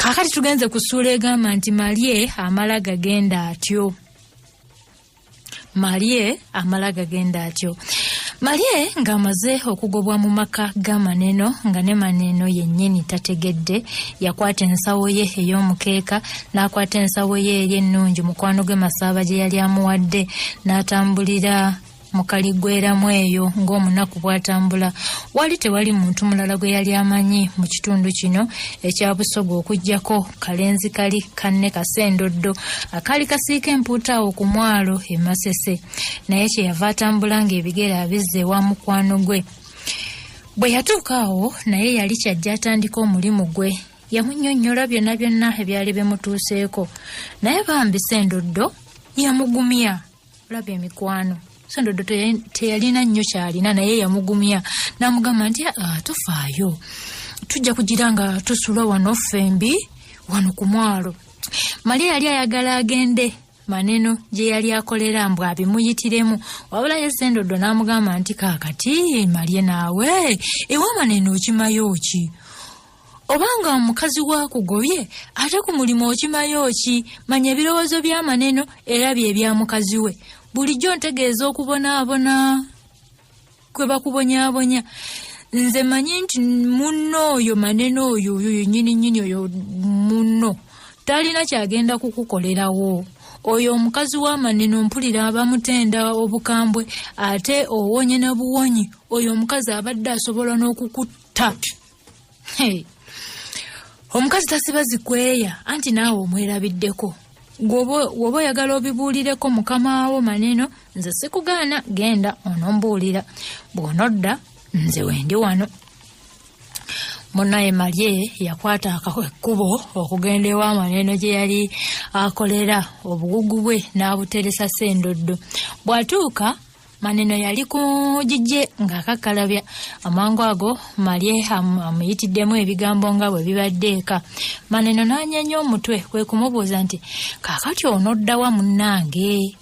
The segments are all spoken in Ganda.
Kakati tugenze kusuula egamba nti Marie amala gagenda atyo. Marie amala gagenda atyo. Marie ng'amaze okugobwa mu maka ga Maneno nga ne Maneno yennyini tategedde, yakwata ensawo ye ey'omukeeka n'akwata ensawo ye ey'ennungi mukwano gwe Masaaba gye yali amuwadde n'atambulira mu Kaligweramu eyo ng'omunaku bw'atambula. Wali tewali muntu mulala gwe yali amanyi mu kitundu kino ekya Busoga okuggyako kalenzi kali kanne Kasendoddo akali kasiika empuuta awo ku mwalo e Masese, naye kyeyava atambula ng'ebigere abizze ewa mukwano gwe. Bwe yatuuka awo naye yali kyajja atandika omulimu gwe. Yamunnyonnyola byonna byonna ebyali bimutuuseeko, naye bambi Sendoddo yamugumya. Olabye emikwano, Sendoddo teyalina nnyo kyalina, naye yamugumya n'amugamba nti tofaayo, tujja kugira nga tusula wano ffembi wano ku mwalo. Marie yali ayagala agende Maneno gye yali akolera mbw abimuyitiremu, wabula ye Sendoddo n'amugamba nti kaakati Marie naawe ewa Maneno okimayo ki? Obanga omukazi wakugobye ate ku mulimu okimayo ki? Manya ebirowoozo bya Maneno era bye bya mukazi we. Bulijjo ntegeeza okubonaabona kwe bakubonyaabonya. Nze manyi nti munno oyo Maneno oyo nnyini oyo munno talina kyagenda kukukolerawo. Oyo omukazi wa Maneno mpulira abamutenda obukambwe ate owonye na buwonyi. Oyo omukazi abadde asobola n'okukutta. Omukazi tasiba zikweya anti naawe omwerabiddeko. Gwoba oyagala obibuulireko mukama wo Maneno, nze sikugaana, genda onombuulira. Bw'onodda nze wendi wano. Munnaye Marie yakwata ekkubo okugenda ewa Maneno gye yali akolera, obugugu bwe n'abuteresa Sendoddo. Bw'atuuka Maneno yali ku gijje ng'akakkalabya. Amangu ago Marie amuyitiddemu ebigambo nga bwe bibadde eka. Maneno n'anyanya omutwe kwe kumubuuza nti kaakati onoddawa munnange?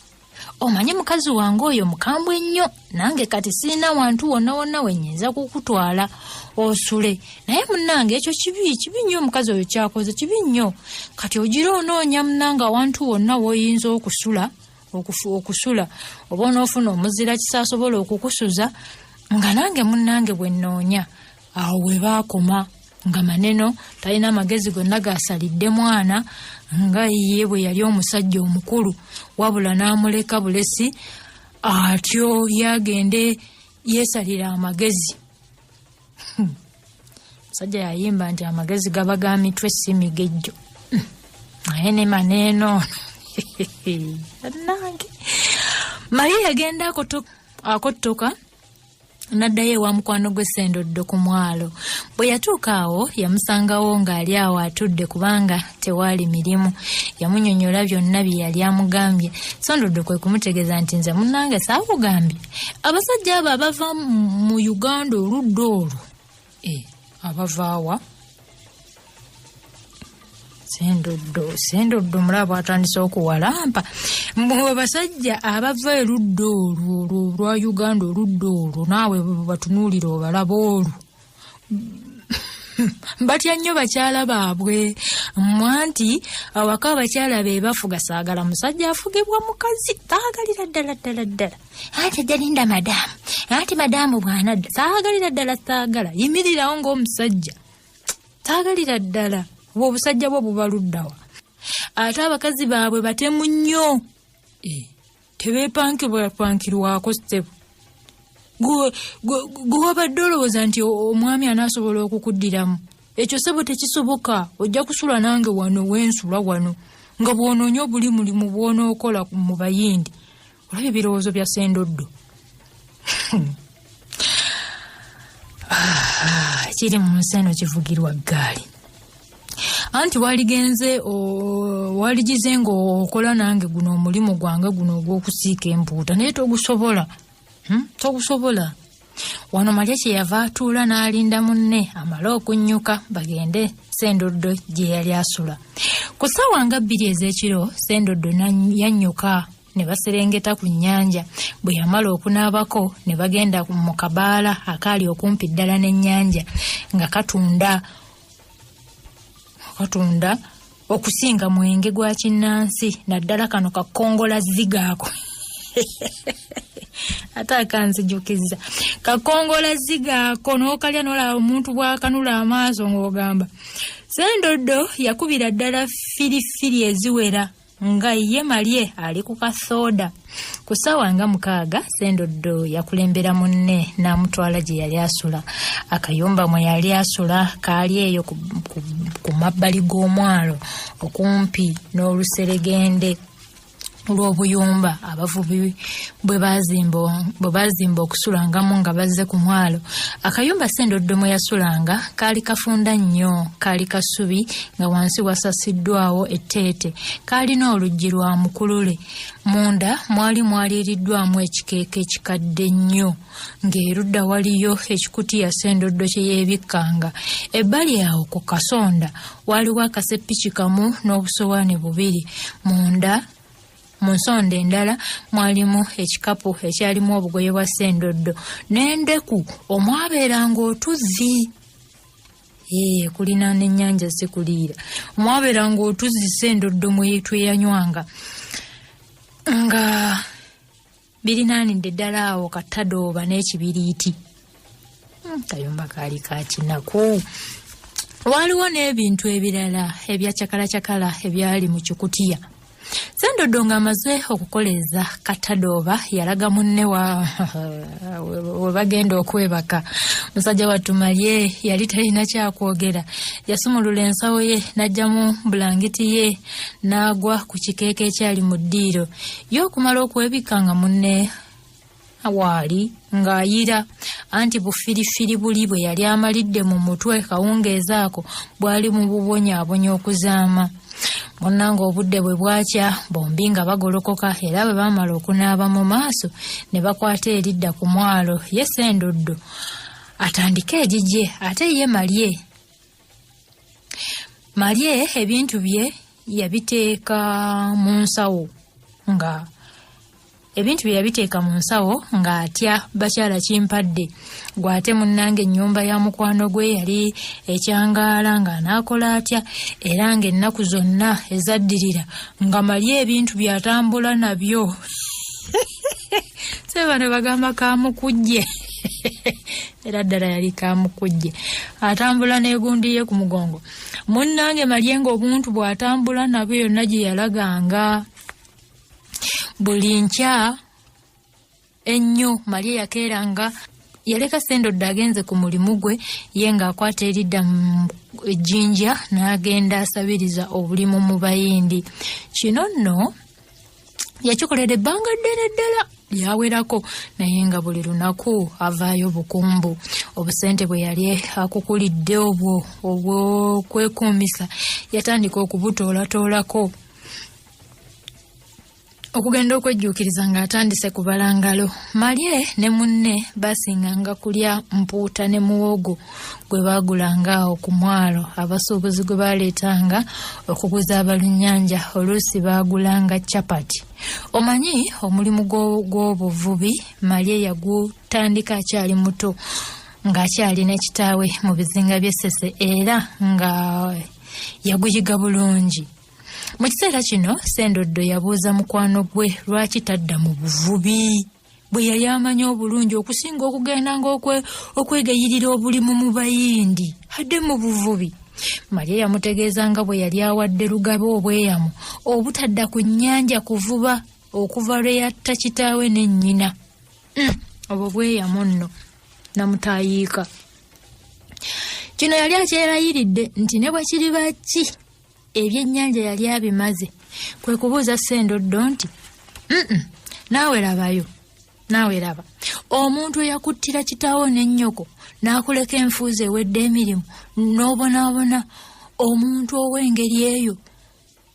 Omanyi mukazi wange oyo mukambwe nnyo, nange kati sirina wantu wonna wonna wennyinza kukutwala osule. Naye munnange ekyo kibi nnyo omukazi oyo kyakoze, kibi nnyo. Kati ogira onoonya munnange awantu wonna w'oyinza okusula oba onoofuna omuzira kisaasobola okukusuza nga nange munnange bwe nnoonya. Awo we baakoma nga Maneno talina magezi gonna gaasalidde mwana nga ye bwe yali omusajja omukulu, wabula n'amuleka bulesi atyo yagende yeesalira amagezi. Musajja yayimba nti amagezi gaba ga mitwe si migejjo. Naye ne Maneno nange Marie yagenda akottoka n'addayo ewa mukwano gwe Sendoddo ku mwalo. Bwe yatuuka awo yamusangawo ng'ali awo atudde kubanga tewaali mirimu. Yamunnyonnyola byonna bye yali amugambye. Sendoddo kwe kumutegeeza nti nze munnange saakugambye abasajja abo abava mu Uganda oludda olwo. Abavaawa? Sendoddo mulaba atandise okuwalampa. Mwe basajja abava erudda olwo olwa Uganda oludda olwo naawe batunuulira obalaba olwo. Batya nnyo bakyala baabwe. Mwanti awaka abakyala be bafuga saagala musajja afugibwa mukazi. Taagalira ddala. Ate jalinda madamu. Ate madamu bw'anadda. Taagalira ddala saagala. Yimirirawo ng'omusajja. Taagalira ddala. Obusajja bwo bubaluddawa. Ate abakazi baabwe batemu nnyo. Tebeepankirwako step. Gwe wabadde olowooza nti omwami anaasobola okukuddiramu. Ekyo sebo tekisoboka. Ojja kusula nange wano wensula wano nga bw'onoonya obuli mulimu bw'onookola mu bayindi. Olabye ebirowoozo bya Sendoddo. Kiri mu nsi eno kivugirwa ggaali. Anti waligize ng'okola nange guno omulimu gwange guno ogw'okusiika empuuta naye togusobola. Togusobola. Wano Marie kyeyava atuula n'alinda munne amale okunnyuka bagende Sendoddo gye yali asula. Ku ssaawa nga 2 ez'ekiro Sendoddo yannyuka ne baserengeta ku nnyanja. Bwe yamala okunaabako ne bagenda mu kabaala akaali okumpi ddala n'ennyanja nga katunda katunda okusinga mwenge gwa kinnansi naddala kano kakongola zigaako ata kanzijukiza kakongola zigaako n'okalya n'olaba omuntu bw'akanula amaaso ng'ogamba Sendoddo yakubira ddala firifiri eziwera nga ye Malye ali ku kasoda ku ssaawa nga 6 Sendoddo yakulembera munne n'amutwala gye yali asula akayumba mwe yali asula kaali eyo ku mabbali g'omwalo okumpi n'oluseregende lw'obuyumba abavubi bwe bazimba okusulangamu nga bazze ku mwalo. Akayumba Sendoddo mwe yasulanga kaali kafunda nnyo, kaali kasubi nga wansi wasasiddwawo etteete, kaalina oluggi lwa mukulule. Munda mwaliiriddwamu ekikeeke ekikadde nnyo ng'erudda waliyo ekikutiya Sendoddo kye yeebikkanga. Ebbali awo ku kasonda waliwo akaseppiki kamu n'obusowaane bubiri. Munda mu nsonda endala mwalimu ekikapu ekyalimu obugoye bwa Sendoddo n'endeku omwabeeranga otuzzi. Kulina n'ennyanja sikuliira. Omwabeeranga otuzzi Sendoddo mwe tweyanywanga nga birinaanidde ddala awo katadooba n'ekibiriiti. Kayumba kaali ka kinaku. Waaliwo n'ebintu ebirala ebya cakala ebyali mu kikutiya. Sendoddo ng'amaze okukoleza katadooba yalaga munne we bagenda okwebaka. Musajja wattu Malye yali talina kyakwogera. Yasumulula ensawo ye n'aggyamu bulangiti ye n'agwa ku kikeeke ekyali mu ddiiro. Ye okumala okwebika nga munne waali ng'ayira anti bufirifiri buli bwe yali amalidde mu mutwe kawungeeza ako bwali mu bubonyaabonya okuzaama. Munnanga obudde bwe bwakya bombi nga bagolokoka era bwe baamala okunaaba mu maaso ne bakwata eridda ku mwalo. Ye Sendoddo atandika egigye ate ye Malye ebintu bye yabiteeka mu nsawo ng'atya bakyala kimpadde gw'ate munnange ennyumba ya mukwano gwe yali ekyangaala ng'anaakola atya era ng'ennaku zonna ezaddirira nga Malye ebintu byatambula nabyo. Seba ne bagamba kaamukujje era ddala yali kaamukujje atambula n'egundi ye ku mugongo. Munnange Malye ng'obuntu bw'atambula nabyo yonna gye yalaganga. Buli nkya ennyo Malye yakeeranga yaleka Sendoddo agenze ku mulimu gwe ye ng'akwata eridda mu ejjinja n'agenda asabiriza obulimu mu bayindi. Kino nno yakikolera ebbanga ddene ddala lyawerako naye nga buli lunaku avaayo bukumbu. Obusente bwe yali akukulidde obw'okwekuumisa yatandika okubutoolatoolako okugenda okwejjuukiriza ng'atandise kubala ngalo. Malye ne munne basinganga kulya mpuuta ne muwogo gwe baagulanga awo ku mwalo. Abasuubuzi gwe baaleetanga okuguza abalunnyanja oluusi baagulanga capati. Omanyi omulimu gw'obuvubi Malye yagutandika akyali muto ng'akyalina kitaawe mu bizinga by'Essese era nga yaguyiga bulungi. Mu kiseera kino Sendoddo yabuuza mukwano gwe lwaki tadda mu buvubi bwe yali amanyi obulungi okusinga okugendanga okwegayirira obulimu mu bayindi adde mu buvubi. Malye yamutegeeza nga bwe yali awadde Lugabe obweyamu obutadda ku nnyanja kuvuba okuva lwe yatta kitaawe ne nnyina. Obwo bweyamu nno namutaayiika. Kino yali akyerayiridde nti ne bwe kiriba ki ebyennyanja yali abimaze. Kwe kubuuza Sendoddo nti naawe laba omuntu eyakuttira kitaawo n'ennyoko n'akuleka enfuuzi ewedde emirimu n'obonaabona omuntu ow'engeri eyo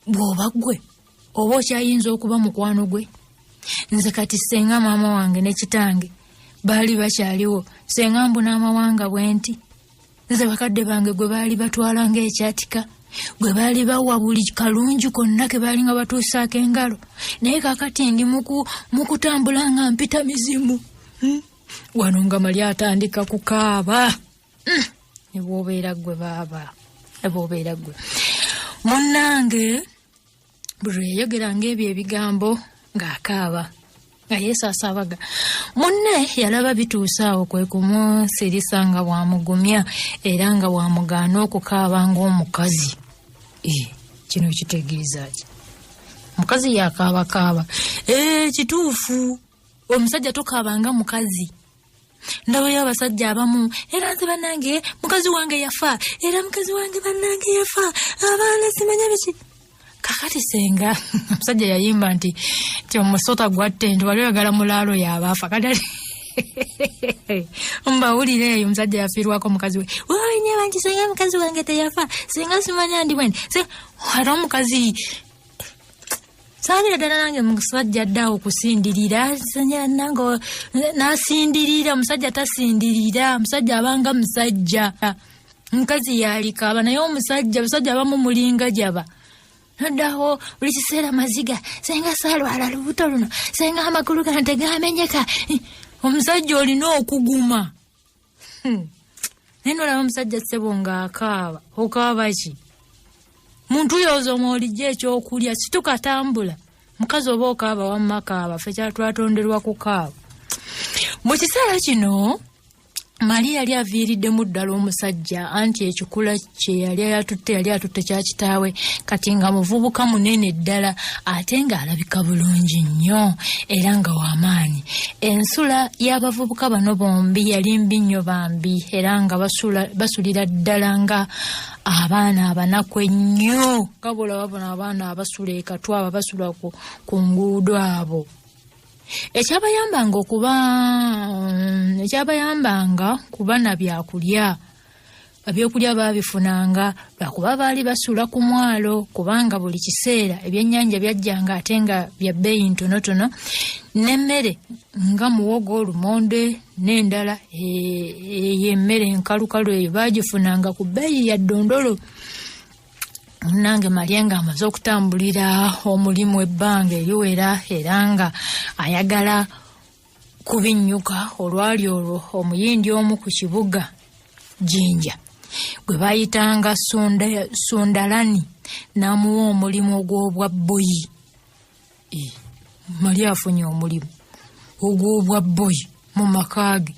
bw'oba ggwe oba okyayinza okuba mukwano gwe. Nze kati senga maama wange ne kitange baali bakyaliwo senga mbuna amawanga bwe nti nze bakadde bange gwe baali batwala ng'ekyatika gwe baali bawa buli kalungi konna ke baali nga batuusaako engalo naye kakati ndi mukutambula nga mpita mizimu. Wano nga Malye atandika kukaaba. Ne bw'obeera ggwe baaba ne bw'obeera ggwe. Munnange bwe yayogeranga ebyo ebigambo ng'akaaba nga yeesaasabaga. Munne yalaba bituuse awo kwe kumusirisa nga bwamugumya era nga bwamugaana okukaaba ng'omukazi. Kino kitegeeza ki? Mukazi yakaabakaaba. Kituufu, omusajja tokaabanga mukazi. Ndabayo abasajja abamu era nze bannange mukazi wange yafa era mukazi wange bannange yafa abaana simanya biki. Kakati senga omusajja yayimba nti omusota gwatte nti wali oyagala mulaalo yabaafa kadali mbawulire eyo omusajja yafiirwako mukazi we. Wonya bangi senga mukazi wange teyafa senga simanya ndi bwene era omukazi saabira ddala nange musajja addawo okusindirira nange nasindirira. Omusajja tasindirira, omusajja abanga musajja. Mukazi yalikaaba naye omusajja abamu mulinga jaba noddawo buli kiseera maziga senga saalwala lubuto luno senga amakulu gano tegamenyeka. Omusajja olina okuguma. Naye nolaba omusajja ssebo ng'akaaba okaaba ki? Muntu yozo mw'olijja ekyokulya situkatambula. Mukazi oba okaaba wamma kaaba, ffe kyatwatonderwa kukaaba. Mu kiseera kino Maria yali aviiriddemu ddala omusajja anti ekikula kye yali atutte kya kitaawe kati nga muvubuka munene ddala ate ng'alabika bulungi nnyo era nga w'amaanyi. Ensula y'abavubuka bano bombi yali mbi nnyo bambi era nga basulira ddala nga abaana abanaku ennyo nga bw'olaba bano abaana abasula ekatwa abo basula ku nguudo abo. Ekyabayambanga kuba na byakulya. Ebyokulya baabifunanga lwakuba baali basula ku mwalo kubanga buli kiseera ebyennyanja byajjanga ate nga bya bbeeyi ntonotono n'emmere nga muwogo, lumonde n'endala emmere enkalukalu eyo baagifunanga ku bbeeyi ya ddondolo. Nange Maria ng'amaze okutambulira omulimu ebbanga eriwera era nga ayagala kubinnyuka olwali olwo omuyindi omu ku kibuga Jinja gwe baayitanga Sondalani n'amuwa omulimu ogw'obwa bboyi. Maria afunye omulimu ogw'obwa bboyi mu maka ge.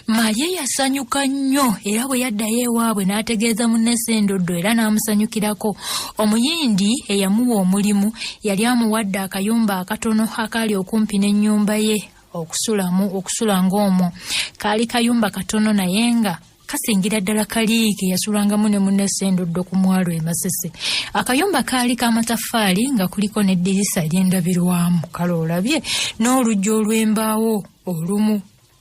Maria yasanyuka nnyo era bwe yaddayo ewaabwe n'ategeeza munne Sendoddo era n'amusanyukirako. Omuyindi eyamuwa omulimu yali amuwadde akayumba akatono akali okumpi n'ennyumba ye okusula ng'omwo. Kaali kayumba katono naye nga kasingira ddala kali ke yasulangamu ne munne Sendoddo ku mwalo e Masese. Akayumba kaali k'amataffaali nga kuliko n'eddirisa ery'endabirwamu. Kale olabye n'oluggi olw'embaawo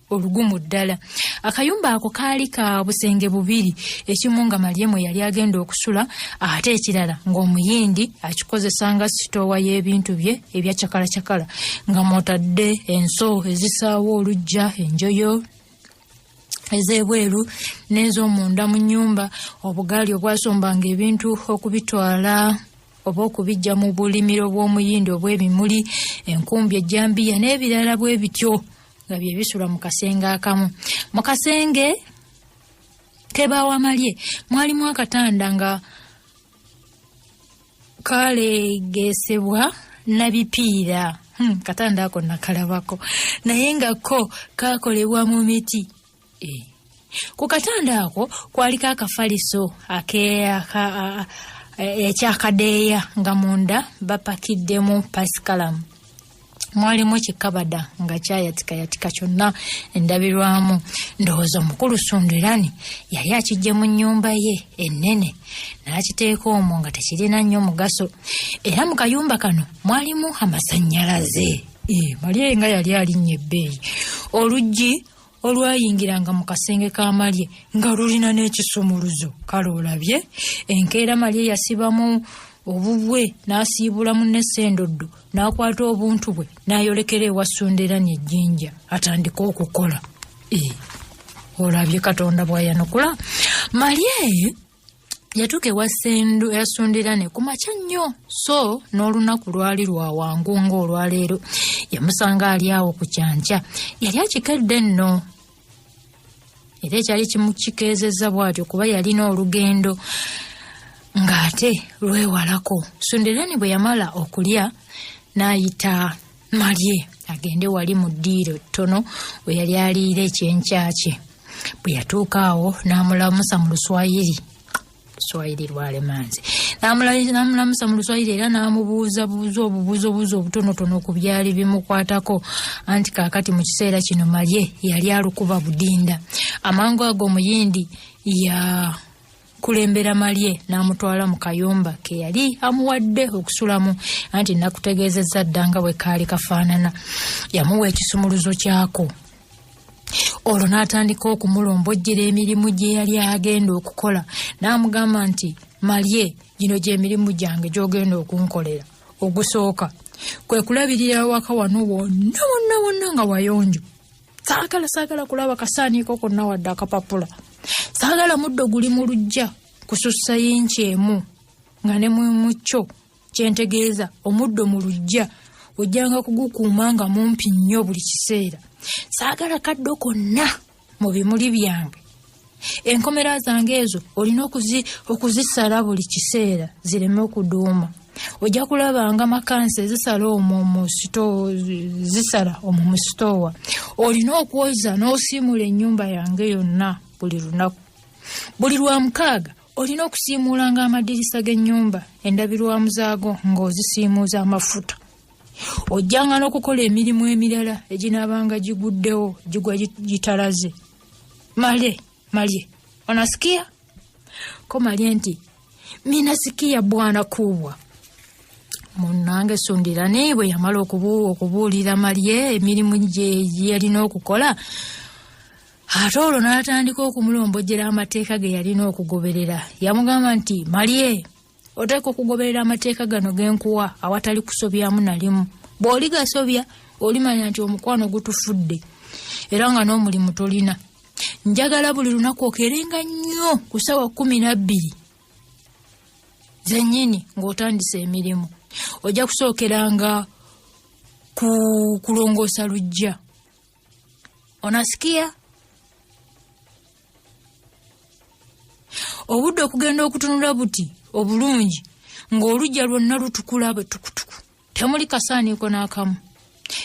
olugumu ddala. Akayumba ako kaali ka busenge bubiri, ekimu nga Mariamu yali agenda okusula ate ekirala ng'omuyindi akikozesa nga sitoowa y'ebintu bye ebya cakala nga mw'otadde enso ezisaawa olujja, enjoyo ez'ebweru n'ez'omunda mu nnyumba, obugaali obwasombanga ebintu okubitwala oba okubijja mu bulimiro bw'omuyindi obw'ebimuli, enkumbi, ejjambiya n'ebirala bwe bityo nga bye bisula mu kasenge akamu. Mu kasenge kebaawa Marie mwalimu akatanda nga kalegesebwa na bipiira. Katanda ako nakalabako naye nga ko kakolebwa mu miti. Ku katanda ako kwaliko akafaliso ekyakadeeya nga munda bapakiddemu pasikalamu. Mwalimu kikabada nga kyayatika kyonna endabirwamu. Ndowooza omukulu Sundirani yali akijje mu nnyumba ye ennene n'akiteeka omwo nga tekirina nnyo mugaso. Era mu kayumba kano mwalimu amasannyalaze. Marie nga yali alinnye ebbeeyi. Oluggi olwayingiranga mu kasenge ka Marie nga lulina n'ekisumuluzo. Kale olabye enkeera Marie yasibamu obubwe n'asiibula munne Sendoddo n'akwata obuntu bwe n'ayolekera ewa Sundirani ejjinja atandika okukola. Olabye Katonda bw'ayanukula. Marie yatuuka ewa Sundirani ku makya nnyo, so n'olunaku lwali lwa wangu ng'olwaleero. Yamusanga ali awo ku kyankya, yali akikedde nno era ekyali kimukikeezezza bw'atyo kuba yalina olugendo ng'ate lwewalako. Sunderani bwe yamala okulya n'ayita Marie agende wali mu ddiiro ttono we yali aliira ekyenkya kye. Bwe yatuuka awo n'amulamusa mu Luswayiri lwalemanzi. N'amulamusa mu Luswayiri era n'amubuuza obubuuzo obutonotono ku byali bimukwatako, anti kaakati mu kiseera kino Marie yali alukuba budinda. Amangu ago omuyindi kulembera Marie n'amutwala mu kayumba ke yali amuwadde okusulamu, anti nakutegeezezza ddanga bwe kaali kafaanana. Yamuwa ekisumuluzo kyako. Olwo n'atandika okumulombojjera emirimu gye yali agenda okukola. N'amugamba nti, Marie, gino gy'emirimu gyange gy'ogenda okunkolera. Ogusooka kwe kulabirira waka wano wonna nga wayonjo. Saagala kulaba kasaaniiko konna wadde akapapula. Saagala muddo guli mu luggya kusussa y'inki emu nga ne mucyo kyentegeeza omuddo mu luggya ojjanga kugukuuma nga mumpi nnyo buli kiseera. Saagala kaddo konna mu bimuli byange. Enkomera zange ezo olina okuzisala buli kiseera zireme okuduuma. Ojja kulabanga makansi zisala omwo mu sitoowa. Olina okwoza n'osiimula ennyumba yange yonna buli lunaku. Buli lwa mukaaga olina okusiimulanga amadirisa g'ennyumba endabirwamu zaago ng'ozisiimuuza amafuta. Ojjanga n'okukola emirimu emirala eginaabanga giguddewo gigwa gitalaze. Marie, unasikia? Ko Marie nti, minasikia bwana kubwa. Munange Sunderani bwe yamala okubuulira Marie emirimu gye yalina okukola, ate olwo n'atandika okumulombojjera amateeka ge yalina okugoberera. Yamugamba nti, Marie, oteeka okugoberera amateeka gano genkuwa awatali kusobyamu na limu. Bw'oli gasobya olimanya nti omukwano gutufudde era nga n'omulimu tolina. Njagala buli lunaku okerenga nnyo ku ssaawa 12 zennyini ng'otandisa emirimu. Ojja kusookeranga kulongoosa luggya. Onasikia? Obudde okugenda okutunula buti obulungi ng'oluggya lwonna lutukula bwe tukutuku. Temuli kasaaniiko n'akamu.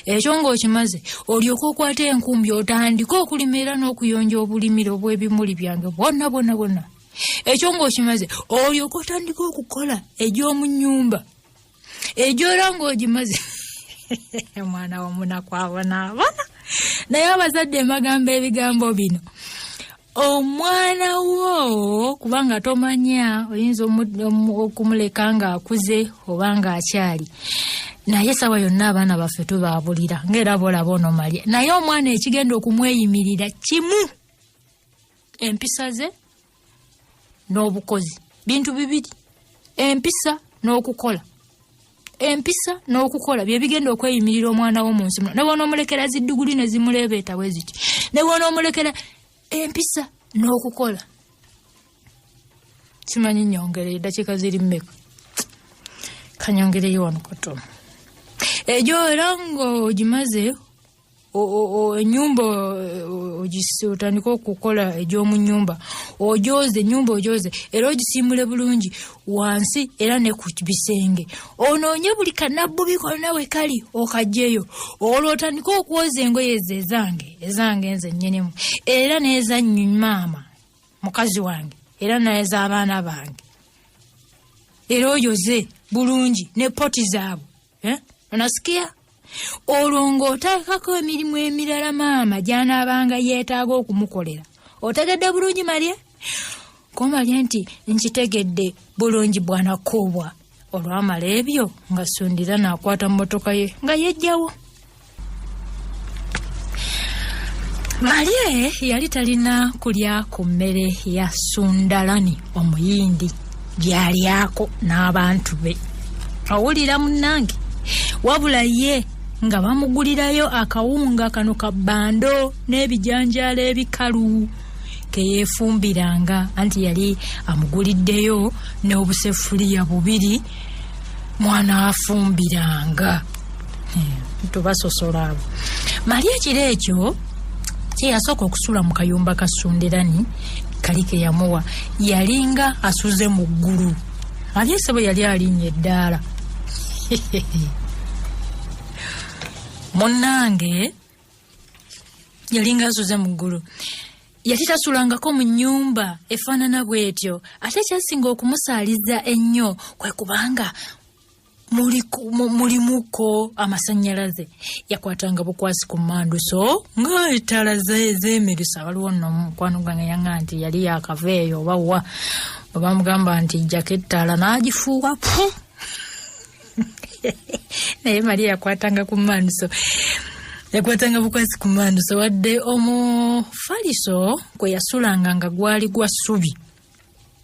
Ekyo ng'okimaze olyoka okwata enkumbi otandika okulimira n'okuyonja obulimiro bw'ebimuli byange bwonna. Ekyo ng'okimaze olyoka otandika okukola egy'omu nnyumba. Egy'ora ng'ogimaze mwana w'omunaku abona. Naye abazadde mbagamba ebigambo bino. Omwana wo kubanga tomanya oyinza okumuleka nga akuze oba nga akyali. Naye sawa yonna abaana baffe tubaabulira ng'era bolaba ono Marie. Naye omwana ekigenda okumweyimirira kimu. Empisa ze n'obukozi. Bintu bibiri. Empisa n'okukola. Empisa n'okukola bye bigenda okweyimirira omwana wo mu nsi. Ne bw'onoomulekera zidduguli ne zimuleebeeta bwe ziti. Ne bw'onoomulekera empisa n'okukola. Simanyi nnyongere eddakiika ziri mmeka. Kanyongereyo wano katono. Egyo era ng'ogimaze ennyumba otandika okukola egy'omu nnyumba. Ennyumba ogyoze era ogisiimule bulungi wansi era ne ku bisenge. Onoonye buli kannabbubi konna we kali okagyeyo. Olwo otandika okwoza engoye ezange nze nnyinimu era n'eza maama mukazi wange era n'ez'abaana bange. Era oyoze bulungi ne poti zaabwe. Onasikia? Olwo ng'oteekako emirimu emirala maama gy'anaabanga yeetaaga okumukolera. Otegedde bulungi Marie? Ko Marie nti nkitegedde bulungi bwana Kobwa. Olwamala ebyo nga Sundira n'akwata mmotoka ye nga yejjawo. Marie yali talina kulya ku mmere ya Sunderani omuyindi gy'alyako n'abantu be. Owulira munnange? Wabula ye nga bamugulirayo akawunga kano ka bbando n'ebijanjaalo ebikalu ke yeefumbiranga, anti yali amuguliddeyo n'obusefuliya 2 mwana afumbiranga. Tubasosola abo. Marie ekiro ekyo yasooka okusula mu kayumba ka Sunderani kali ke yamuwa. Yalinga asuze mu ggulu Mariya sebo yali alinnye eddaala. Munnange yalinga asuze mu ggulu. Yali tasulangako mu nnyumba efaanana bw'etyo, ate kyasinga okumusaaliza ennyo kwe kubanga mulimuko amasannyalaze. Yakwatanga bukwasi ku mmanduso nga ettala zeemerisa. Waliwo nno mukwano gwange yanga nti yali yakava eyo oba wa bamugamba nti jjako ettaala n'agifuuwa pu. Naye Mariya yakwatanga ku mmanduso. Yakwatanga bukwasi ku mmanduso wadde omufaliso kwe yasulanga nga gwali gwa ssubi.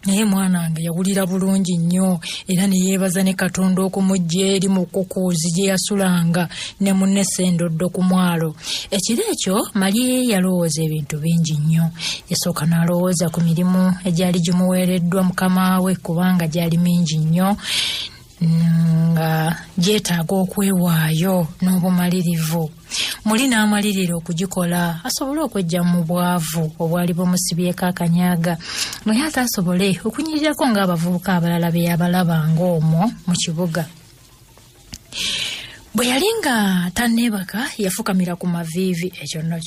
Naye mwana wange yawulira bulungi nnyo era ne yeebaza ne Katonda okumujja eri mu kkukuuzi gye yasulanga ne munne Sendoddo ku mwalo. Ekiro ekyo Mariya yalowooza ebintu bingi nnyo. Yasooka n'alowooza ku mirimu egyali gimuweereddwa mukama we kubanga gyali mingi nnyo nga gyetaaga okwewaayo n'obumalirivu. Muli n'amalirira okugikola asobole okwejja mu bwavu obwali bumusibyeko akanyaaga, naye ate asobole okunyirirako ng'abavubuka abalala be yabalabanga omwo mu kibuga. Bwe yali nga tanneebaka yafukamira ku maviivi. Ekyo nno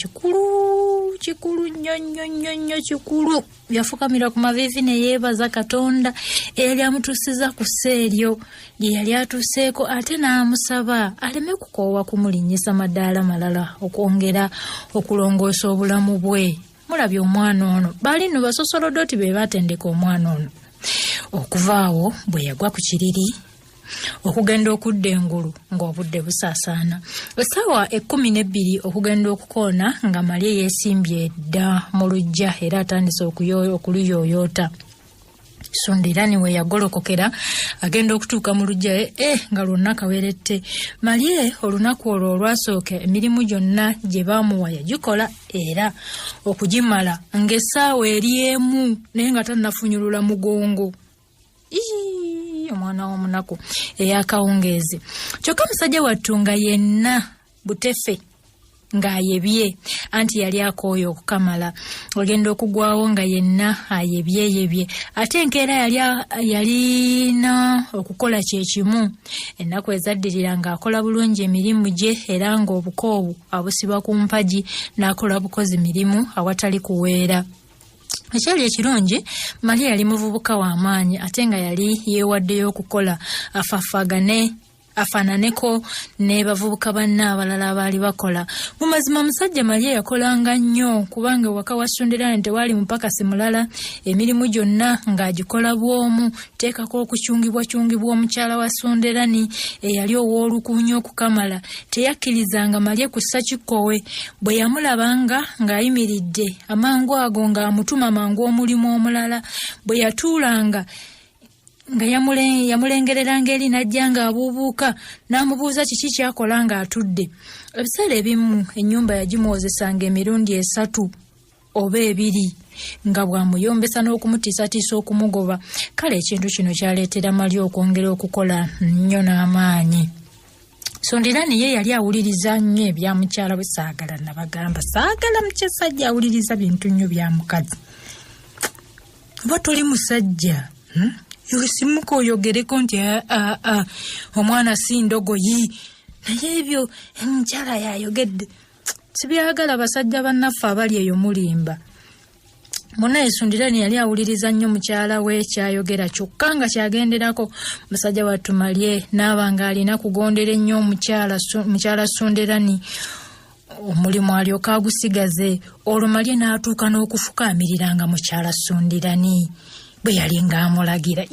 kikulu nnyo kikulu. Yafukamira ku maviivi ne yeebaza Katonda eyali amutuusiza ku sseeryo lye yali atuuseeko, ate n'amusaba aleme kukoowa kumulinnyisa madaala malala okwongera okulongoosa obulamu bwe. Mulabye omwana ono baali nno basosoloddoti be baatendeka omwana ono. Okuva awo bwe yagwa ku kiriri okugenda okudda engulu ng'obudde busaasaana. Essaawa 12 okugenda okukoona nga Mariya yeesimbye dda mu luggya era atandise okuluyooyoota. Sundirani we yagolokokera agenda okutuuka mu luggya nga lwonna kawerette. Mariya olunaku olwo olwasooka emirimu gyonna gye baamuwa yagikola era okugimala ng'essaawa eri emu naye nga tannafunyulula mugongo. Omwana w'omunaku ey'akawungeezi. Kyokka musajja wattu nga yenna butefe ng'ayebye anti yali akooye okukamala. Ogenda okugwawo nga yenna ayebye. Ate enkeera yalina okukola kye kimu. Ennaku ezaddirira ng'akola bulungi emirimu gye era ng'obukoowu abusiba ku mpagi n'akola bukozi mirimu awatali kuweera. Ekyali ekirungi Mariya yali muvubuka w'amaanyi ate nga yali yeewaddeyo okukola afaananeko ne bavubuka banne abalala abaali bakola. Mu mazima musajja Mariya yakolanga nnyo kubanga ewaka wa Sundirani tewaali mupakasi mulala, emirimu gyonna ng'agikola bw'omu. Teekako okukyungibwa omukyala wa Sundirani eyali ow'olukuunyi okukamala. Teyakkirizanga Mariya kussa kikkowe. Bwe yamulabanga ng'ayimiridde amangu ago ng'amutuma mangu omulimu omulala. Bwe yatuulanga nga yamulengereranga eri n'ajja ng'abuubuuka n'amubuuza kiki kyakola ng'atudde. Ebiseera ebimu ennyumba yagimwozesanga emirundi 3 oba 2 nga bw'amuyombesa n'okumutiisatiisa okumugoba. Kale ekintu kino kyaleetera Mariya okwongera okukola nnyo n'amaanyi. Sundirani ye yali awuliriza nnyo ebya mukyala we. Saagala nabagamba, saagala mukyasajja awuliriza bintu nnyo bya mukazi. Oba toli musajja yosimuka oyogereko nti omwana si ndogoyi. Naye ebyo omukyala yayogedde sibyagala basajja bannaffe abali eyo mulimba. Munaye Sundirani yali awuliriza nnyo mukyala we kyayogera kyokka nga kyagenderako. Musajja wattu Mariya n'abanga alina kugondera ennyo mukyala Sundirani omulimu alyoka agusigaze. Olwo Mariya n'atuuka n'okufukamiriranga mukyala Sundirani bwe yali ng'amulagira.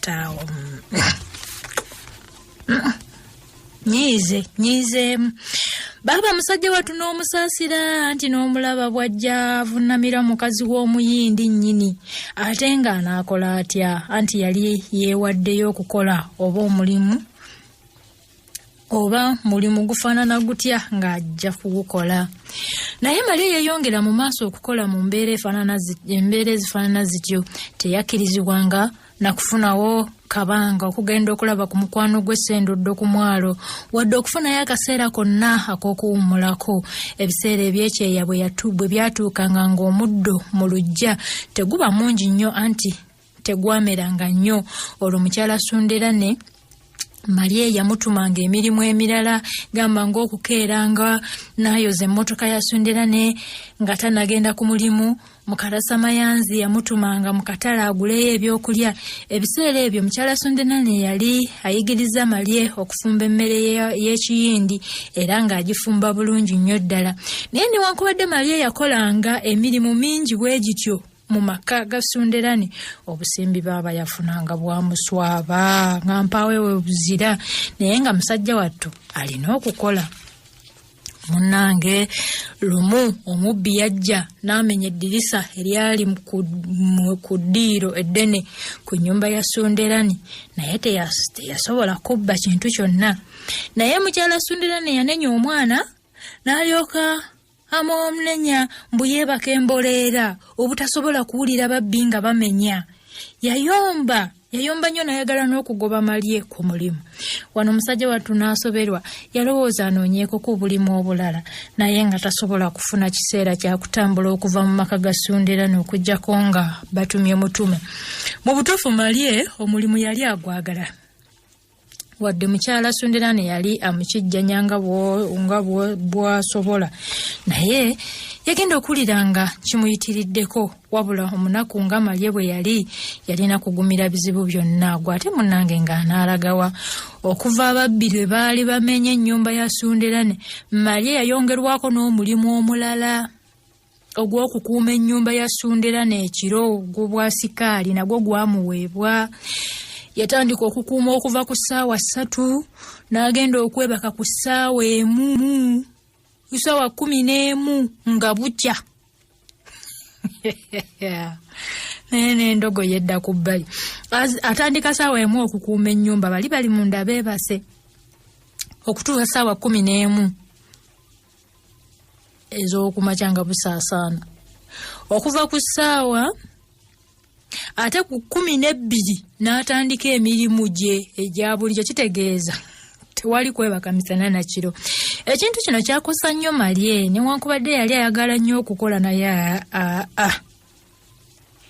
Taawo nyize baba musajja wattu n'omusaasira anti n'omulaba bw'ajja avunnamira mukazi w'omuyindi nnyini. Ate nga anaakola atya anti yali yeewaddeyo okukola oba mulimu gufaanana gutya ng'ajja kugukola. Naye Mariya yeyongera mu maaso okukola mu embeera ezifaanana zityo. Teyakkirizibwanga na kufunawo kabanga okugenda okulaba ku mukwano gwe Sendoddo ku mwalo wadde okufunayo akaseera konna ak'okuwummulako. Ebiseera ebyekyeya bwe byatuukanga ng'omuddo mu luggya teguba mungi nnyo anti tegwameranga nnyo olwo mukyala Sunderane Marie yamutumanga emirimu emirala gamba ng'okukeeranga n'ayoza emmotoka ya Sunderane nga tanagenda ku mulimu. Mukarasa Mayanzi yamutumanga mu katale aguleyo ebyokulya. Ebiseera ebyo mukyala Sunderane yali ayigiriza Marie okufumba emmere y'ekiyindi era ng'agifumba bulungi nnyo ddala. Naye newankubadde Marie yakolanga emirimu mingi bwe gityo mu maka ga Sunderane, obusimbi baba yafunanga bwamuswaba nga mpawe we buzira, naye nga musajja wattu alina okukola. Munnange lumu omubbi yajja n'amenya eddirisa eryali ku ddiiro eddene ku nnyumba ya Sunderane, naye teyasobola kubba kintu kyonna. Naye mukyala Sunderane yanenya omwana n'alyoka amunenya mbu yeebaka emboleera obutasobola kuwulira babbi nga bamenya. Yayomba nnyo n'ayagala n'okugoba Marie ku mulimu. Wano omusajja wattu n'asoberwa, yalowooza anoonyeeko ku bulimu obulala, naye nga tasobola kufuna kiseera kya kutambula okuva mu maka ga Sunderane okuggyako nga batumye mutume. Mu butuufu Marie omulimu yali agwagala. Wadde mukyala Sunderane yali amukijjanya nga bwasobola, naye yagenda okulira nga kimuyitiriddeko, wabula omunaku nga Marie bwe yalina kugumira bizibu byonna. Gwe ate munnange ng'anaalagawa. Okuva ababbi lwe baali bamenye ennyumba ya Sunderane, Marie yayongerwako n'omulimu omulala ogw'okukuuma ennyumba ya Sunderane ekiro, ogw'obwasikaali nagwo gwamuweebwa. Yatandika okukuuma okuva ku ssaawa 3 n'agenda okwebaka ku ssaawa 1, ssaawa 11 nga bukya. Naye n'endogo yedda ku bbali. Atandika ssaawa 1 okukuuma ennyumba, bali munda beebase okutuusa ssaawa 11 ez'okumakya nga busaasaana. Okuva ku ssaawa ate ku 12 n'atandika emirimu gye egya bulijjo, kitegeeza tewali kwebaka misana na kiro. Ekintu kino kyakosa nnyo Marie, newankubadde yali ayagala nnyo okukola, naye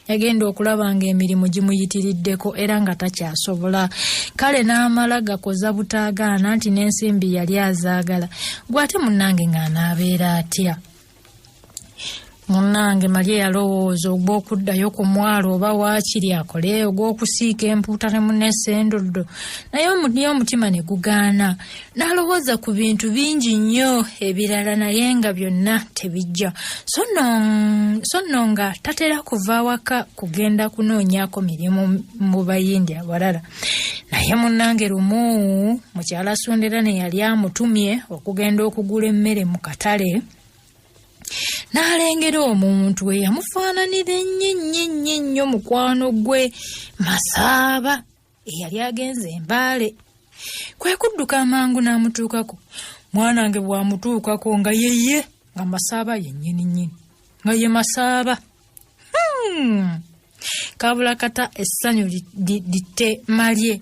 yagenda okulaba nga emirimu gimuyitiriddeko era nga takyasobola. Kale n'amala gakoza butaagaana nti n'ensimbi yali azaagala. Gwe ate munnange ng'anaabeera atya? Munnange Marie yalowooza ogw'okuddayo ku mwalo oba waakiri akole, ogw'okusiika empuuta ne munnesendoddo, naye omutima ne gugaana. N'alowooza ku bintu bingi nnyo ebirala, naye nga byonna tebijja. So nno nga tatera kuva waka kugenda kunoonyaako mirimu mu bayindi abalala. Naye munnange lumu mukyala Sunderane yali amutumye okugenda okugula emmere mu katale, n'alengera omuntu eyamufaananira ennyo mukwano gwe Masaaba eyali agenze Embaale. Kwe kudduka amangu n'amutuukako. Mwanange bw'amutuukako nga yeye nga Masaaba yennyini nga ye Masaaba. Kabula kata essanyu litte Marie.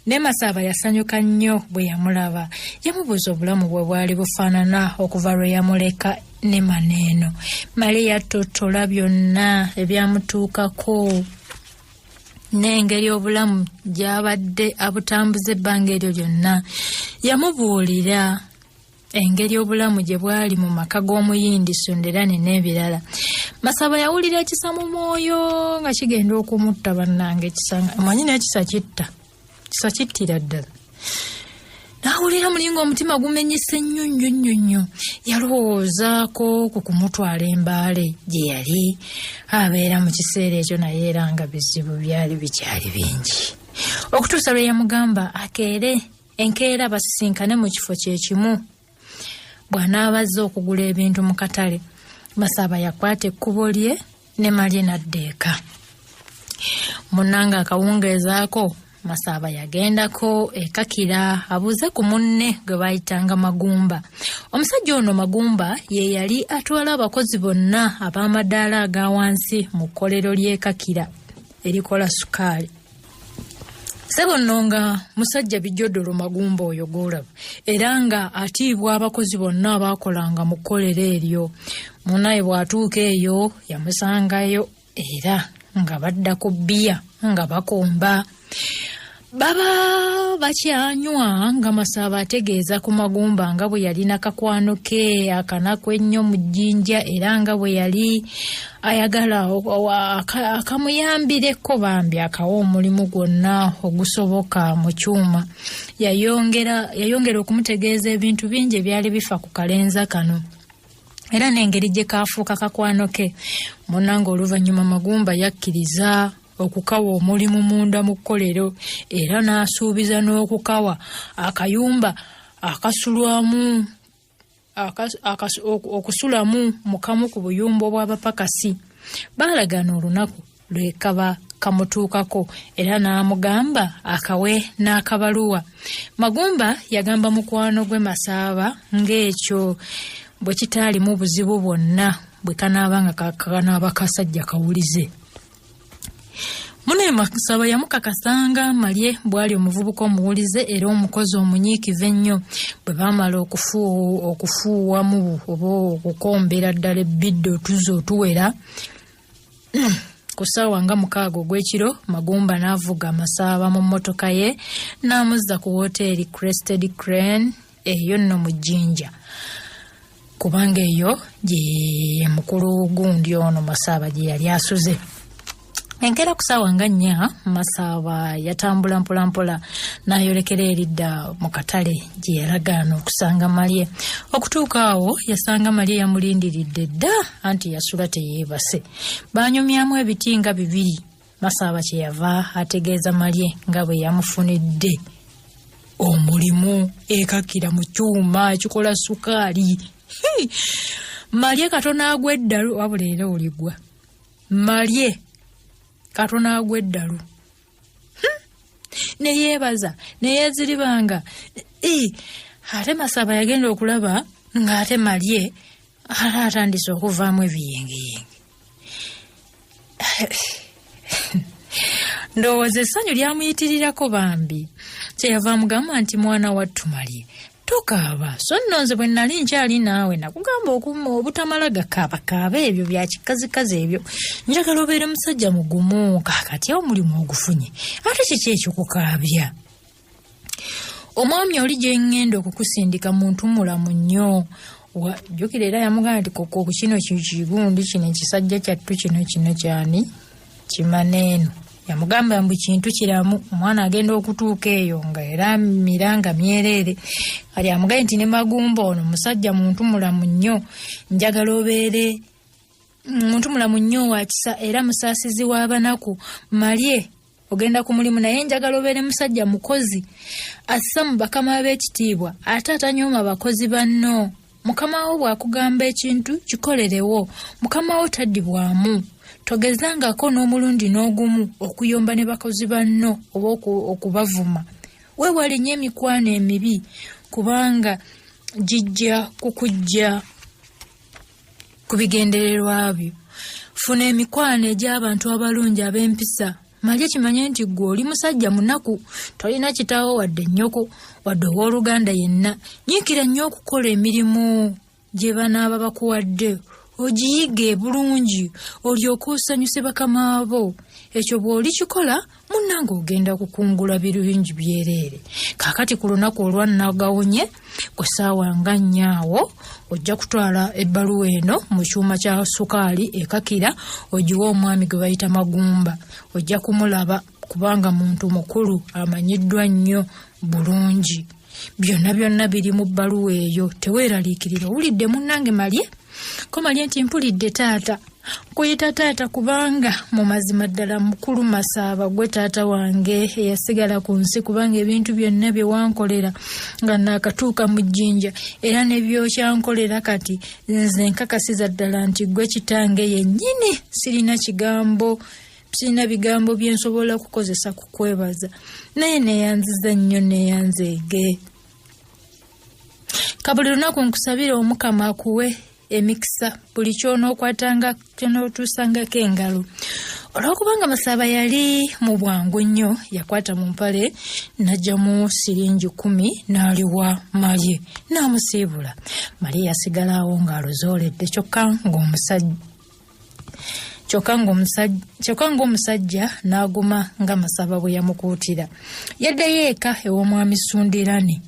Ne Masaaba yasanyuka nnyo bwe yamulaba. Yamubuuza obulamu bwe bwali bufaanana okuva lwe yamuleka ne Maneeno. Marie yatottola byonna ebyamutuukako n'engeri obulamu gy'abadde abutambuza ebbanga eryo lyonna. Yamubuulira engeri obulamu gye bwali mu maka g'omuyindi Sunderane n'ebirala. Masaaba yawulira ekisa mu mwoyo nga kigenda okumutta bannange. Ekisa amanyi n'ekisa kitta, kisa kittira ddala. N'awulira mulinga omutima gumenyese nnyo. Yalowoozaako ku kumutwala Embaale gye yali abeera mu kiseera ekyo, naye era nga bizibu byali bikyali bingi. Okutuusa lwe yamugamba akeere enkeera basisinkane mu kifo kye kimu. Bw'anaabazza okugula ebintu mu katale, Masaaba yakwata ekkubo lye ne Marie n'adda eka. Munnange akawungeezaako Masaaba yagendako ekakira abuuze ku munne gwe bayitanga Magumba. Omusajja ono Magumba ye yali atwala abakozi bonna ab'amadaala aga wansi mu kkolero ly'ekakira erikola sukaali. Sebo nno nga musajja bijjodolo Magumba oyo gw'olaba, era nga atiibwa abakozi bonna abaakolanga mu kkolero eryo. Munnaye bw'atuuka eyo yamusangayo era nga badda ku bbiya nga bakomba. Baba bakyanywa nga Masaba ategeeza ku Magumba nga bwe yalina kakwano ke akanaku ennyo mu jjinja era nga bwe yali ayagala akamuyambireko bambi akawa omulimu gwonna ogusoboka mu kyuma. Yayongera okumutegeeza ebintu bingi ebyali bifa ku kalenza kano era n'engeri gye kaafuuka kakwano ke. Munnange oluvannyuma Magumba yakkiriza okukawa omulimu munda mu kkolero era n'asuubiza n'okukawa akayumba akasulwamu okusulamu mu kamu ku buyumba bw'abapakasi. Baalagana olunaku lwe kaba kamutuukako era n'amugamba akawe n'akabaluwa. Magumba yagamba mukwano gwe Masaba ng'ekyo bwe kitaalimu buzibu bwonna bwe kanaaba nga kanaaba kasajja kawulize. Mune Masaba yamukakasanga Malye bwali omuvubuka omuwulize era omukozi omunyiikivu ennyo. Bwe baamala okufuuwamu oba okukombera ddala ebbidde otuzi otuwera ku ssaawa nga 6 ogw'ekiro, Magumba n'avuga Masaba mu mmotoka ye n'amuzza ku woteeri Crested Crane eyo nno mu Jjinja, kubanga eyo gye mukulu gundi ono Masaba gye yali asuze. Enkera ku ssaawa nga 4 Masaba yatambula mpolampola n'ayolekera eridda mu katale gye yalagaana okusanga Malye. Okutuuka awo yasanga Malye yamulindiridde dda anti yasula teyeebase. Baanyumyamu ebiti nga 2. Masaba kyeyava ategeeza Malye nga bwe yamufunidde omulimu ekakira mu kyuma ekikola sukaali. Malye Katona agw'eddalu wabula era oligwa. Malye Katona agw'eddalu. Ne yeebaza ne yeeziribanga. Ate Masaba yagenda okulaba ng'ate Malye atandise okuvaamu ebiyengeyenge. Ndowooza essanyu lyamuyitirirako bambi. Kyeyava amugamba nti mwana wattu Malye tokaaba, so nno nze bwe nali nkyali naawe nakugamba obutamala gakaabakaaba ebyo bya kikazikazi ebyo. Njagala obeere musajja mugumu, kaakati omulimu ogufunye ate kiki ekikukaabya? Omwami oli gye ngenda okukusindika muntu mulamu nnyo. Jjukira era yamugamba nti koko kino kigundi kino ekisajja kyattu kino kyani Kimaneeno. Yamugamba mbu kintu kiramu, omwana agenda okutuuka eyo nga era miranga myereere. Kali amugaye nti ne Magumba ono musajja muntu mulamu nnyo, njagala obeere muntu mulamu nnyo wa kisa era musaasizi w'abanaku. Malye ogenda ku mulimu naye njagala obeere musajja mukozi assa mu bakama b'ekitiibwa ate atanyooma bakozi banno. Mukama wo bw'akugamba ekintu kikolerewo, mukama wo taddibwamu. Togezangako n'omulundi n'ogumu okuyomba ne bakozi banno oba okubavuma. Weewale nnyo emikwano emibi kubanga gijja kukujja ku bigendererwa byo. Funa emikwano egy'abantu abalungi ab'empisa. Malye kimanye nti gwe oli musajja munaku, tolina kitaawo wadde nnyoko wadde owooluganda yenna. Nyiikira nnyo okukola emirimu gye banaaba bakuwadde, ogiyige bulungi olyoke osanyuse bakama bo. Ekyo bw'oli kikola munnange ogenda kukungula birungi byereere. Kaakati ku lunaku olwannagawonye ku ssaawa nga 4 awo ojja kutwala ebbaluwa eno mu kyuma kya sukaali ekakira ogiwa omwami gwe bayita Magumba. Ojja kumulaba kubanga muntu mukulu amanyiddwa nnyo bulungi. Byonna biri mu bbaluwa eyo, teweeraliikirira. Owulidde munnange Malye? Ko Malye nti mpulidde taata. Kuyita taata kubanga mu mazima ddala mukulu Masaba gwe taata wange eyasigala ku nsi, kubanga ebintu byonna bye wankolera nga naakatuuka mu Jjinja era ne byokyankolera kati nze nkakasiza ddala nti gwe kitange yennyini sirina bigambo bye nsobola kukozesa kukwebaza. Naye neeyanziza nnyo neeyanzeege. Kabuli lunaku nkusabira Omukama akuwe emikisa buli kyonookwatanga kyonootuusangako engalo. Olwokubanga Masaba yali mu bwangu nnyo, yakwata mu mpale n'aggyamu siringi 10 n'aliwa Malye n'amusiibula. Malye yasigalawo ng'alozooledde kyokka ng'omusajja kyokka ng'omusajja n'aguma nga Masaba bwe yamukuutira. Yaddayo eka ew'omwami Sundirane.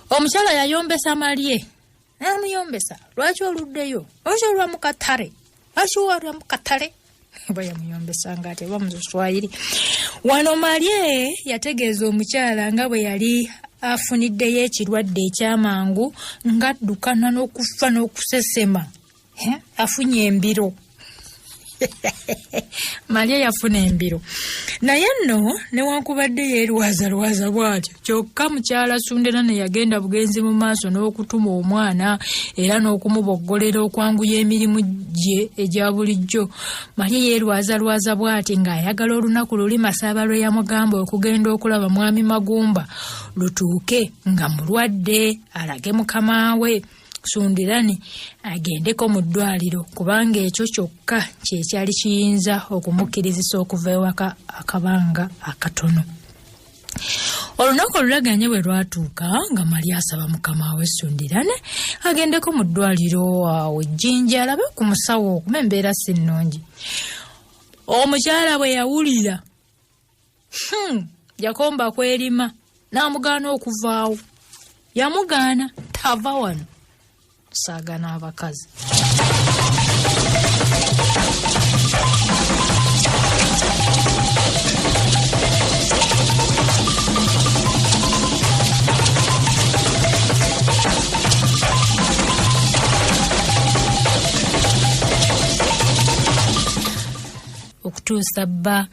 Omukyala yayombesa Malye. Namuyombesa. Lwaki oluddeyo? Lwaki olwa mu katale? Lwaki olwa mu katale? Bayamuyombesa nga ate bamuswayiri. Wano Malye yategeeza omukyala nga bwe yali afuniddeyo ekirwadde ekyamangu ng'addukana n'okufa n'okusesema. Afunye embiro. Malye yafuna embiro. Naye nno newankubadde yeerwazalwaza bw'atyo kyokka mukyala Sundirane yagenda bugenzi mu maaso n'okutuma omwana era n'okumuboggolera okwanguya emirimu gye egya bulijjo. Malye yeerwazalwaza bw'ati ng'ayagala olunaku luli Masaba lwe yamugamba okugenda okulaba mwami Magumba lutuuke nga mulwadde alage mukama we Sundirane agendeko mu ddwaliro kubanga ekyo kyokka kye kyali kiyinza okumukkirizisa okuva ewaka akabanga akatono. Olunaku olulaganye bwe lwatuuka nga Malye asaba mukama we Sundirane agendeko mu ddwaliro awo Jjinja alabe ku musawo okuba embeera si nnungi. Omukyala bwe yawulira yakomba kwerima n'amugaana okuvaawo. Yamugaana tava wano. Saagana abakazi. Okutuusa bba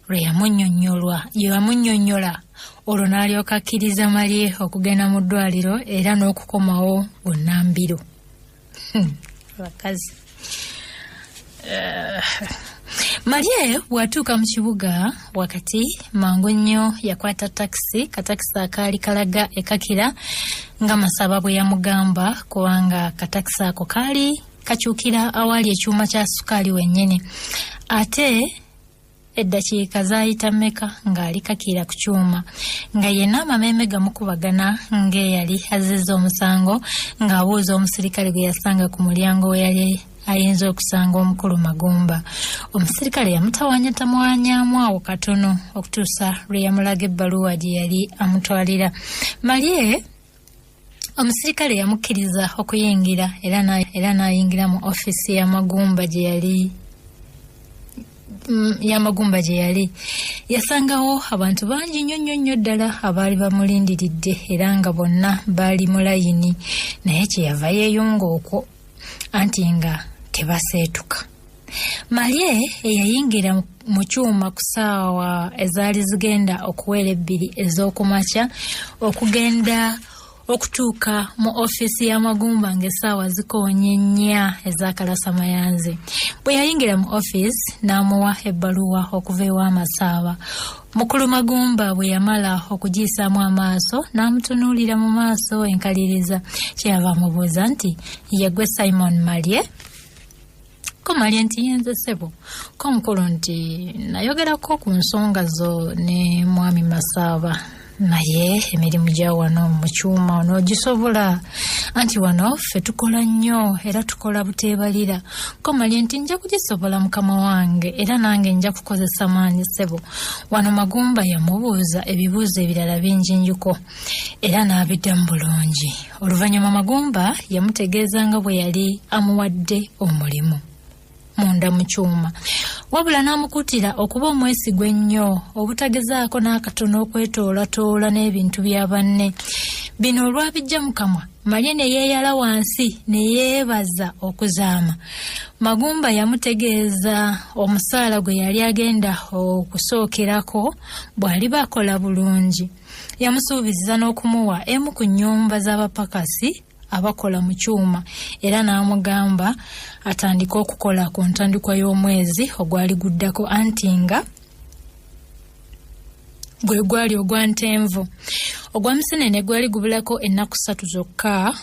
lwe yamunnyonnyola olwo n'alyoka akkiriza Malye okugenda mu ddwaliro era n'okukomawo bunnambiro. Abakazi. Malye bw'atuuka mu kibuga wakati mangu nnyo yakwata takisi, katakisi akaali kalaga ekakira nga Masaba bwe yamugamba kubanga katakisi ako kaali kakyukira awali ekyuma kya sukaali wennyini. Ate eddakiika zaayita mmeka ng'ali kakira ku kyuma nga yenna amameeme gamukubagana ng'eyali azizza omusango ng'abuuza omusirikale gwe yasanga ku mulyango we yali ayinza okusanga omukulu Magumba. Omusirikale yamutawanyatamwanyamu awo katono okutuusa lwe yamulaga ebbaluwa gye yali amutwalira. Malye omusirikale yamukkiriza okuyingira era n'ayingira mu ofiisi ya Magumba gye yali. Yasangawo abantu bangi nnyo ddala abaali bamulindiridde era nga bonna baali mu layini, naye kyeyava yeeyunga okwo anti nga tebaseetuka. Malye eyayingira mu kyuma ku ssaawa ezaali zigenda okuwera 2 ez'okumakya okugenda okutuuka mu ofiisi ya Magumba ng'essaawa zikoonye 4 ez'akalasamayanzi. Bwe yayingira mu ofiisi n'amuwa ebbaluwa okuva ewa Masaba. Mukulu Magumba bwe yamala okugiyisaamu amaaso n'amutunuulira mu maaso enkaliriza. Kyeyava amubuuza nti yegwe Simon Malye? Ko Malye nti yenze ssebo. Ko mukulu nti nayogerako ku nsonga zo ne mwami Masaba. Naye emirimu gya wano mu kyuma onoogisobola anti wano ffe tukola nnyo era tukola buteebalira. Ko Malye nti nja kugisobola mukama wange era nange nja kukozesa maanyi ssebo. Wano Magumba yamubuuza ebibuuzo ebirala bingi njuko era n'abiddamu bulungi. Oluvannyuma Magumba yamutegeeza nga bwe yali amuwadde omulimu munda mu kyuma, wabula n'amukuutira okuba omwesigwa ennyo obutagezaako n'akatono okwetoolatola n'ebintu bya banne. Bino olwabijja mu kamwa Malye ne yeeyala wansi ne yeebaza okuzaama. Magumba yamutegeeza omusaala gwe yali agenda okusookerako bw'ali bakola bulungi. Yamusuubiza n'okumuwa emu ku nnyumba z'abapakasi abakola mu kyuma era n'amugamba atandika okukola ku ntandikwa y'omwezi ogwali guddako anti nga gwe gwali ogwa Ntenvu. Ogwa Musenene gwali gubulako ennaku 3 zokka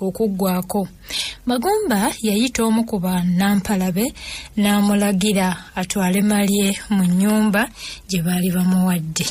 okuggwako. Magumba yayita omu ku bannampalabe n'amulagira atwale Malye mu nnyumba gye baali bamuwadde.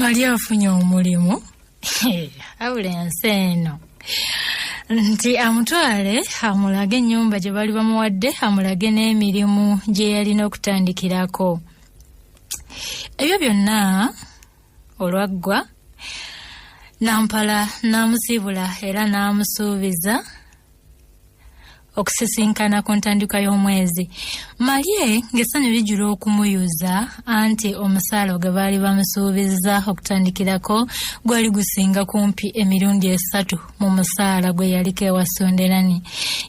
Maria afunye omulimu awule ensi eno nti amutwale amulage ennyumba gye bali bamuwadde amulage n'emirimu gye yalina okutandikirako. Ebyo byonna olwaggwa Nampala n'amusiibula era n'amusuubiza okusisinkana ku ntandikwa y'omwezi. Marie ng'essanyu lijjula okumuyuza anti omusaala gwe baali bamusuubizza okutandikirako gwali gusinga kumpi emirundi 3 mu musaala gwe yaliko ewa Sonderani.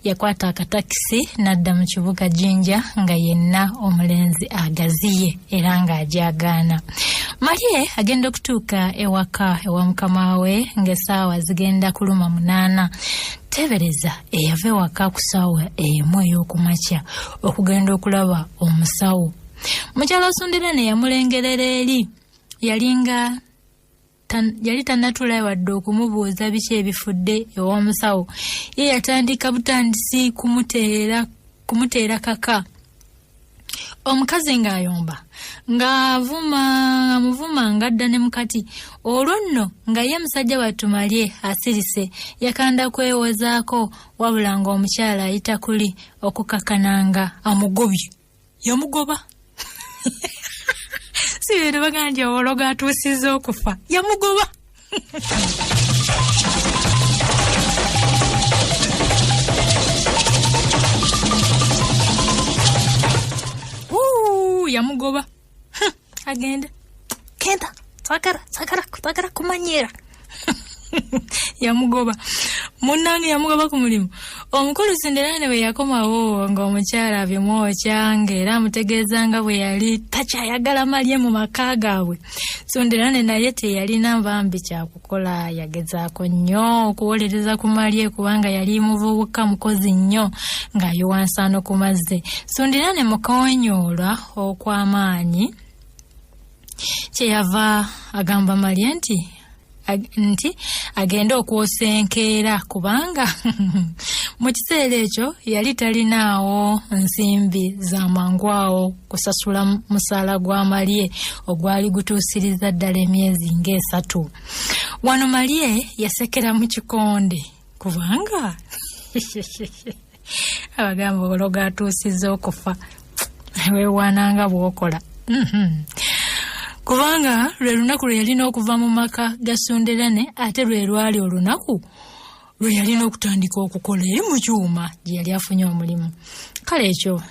Yakwata akatakisi n'adda mu kibuga Jinja nga yenna omulenzi agaziye era ng'ajagaana. Marie agenda okutuuka ewaka ewa mukama we ng'essaawa zigenda kuluma 8. Tebereza eyava ewaka ku ssaawa emu ey'okumakya okugenda okulaba omusawo. Mukyala Sonderani yamulengerera eri yali tannatula wadde okumubuuza biki ebifudde ew'omusawo. Ye yatandika butandisi kumuteera kaka. Omukazi ng'ayomba ng'amuvuma ng'adda ne mukati. Olwo nno nga ye musajja wattu Marie asirise yakanda kwewozaako wabula ng'omukyala ayita kuli okukakananga amugobye. Yamugoba. Si bino baganja ologa atuusizza okufa. Yamugoba. Yamugoba. Agenda. Kenda. Sagara kumanyira. Yamugoba. Munnange yamugoba ku mulimu. Omukulu Sonderani bwe yakomawo ng'omukyala abimwokya ng'era amutegeezanga bwe yali takyayagala Marie mu maka gaabwe. Sonderani naye teyalina bambi kyakukola. Yagezaako nnyo okuwolereza ku Marie kubanga yali muvubuka mukozi nnyo ng'ayowansaano ku mazzi. Sonderani mukonyoolwa okw'amaanyi kyeyava agamba Marie nti agenda okwosenkeera kubanga mu kiseera ekyo yali talinaawo nsimbi za mangwawo kusasula musaala gwa Marie ogwali gutuusiriza ddala emyezi nga3. Wano Marie yasekera mu kikonde kubanga abagamba ologa atuusizza okufa weewaananga bw'okola. Kubanga lwe lunaku lwe yalina okuva mu maka ga Sonderani ate lwe lwali olunaku lwe yalina okutandika okukola eri mu kyuma gye yali afunye omulimu. Kale ekyo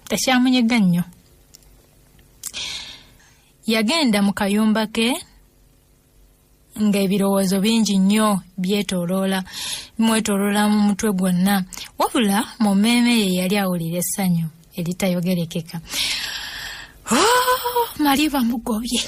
tekyamunyega nnyo. Yagenda mu kayumba ke ng'ebirowoozo bingi nnyo bimwetooloola mu mutwe gwonna wabula mu mmeeme ye yali awulira essanyu eritayogerekeka. Marie bamugobye.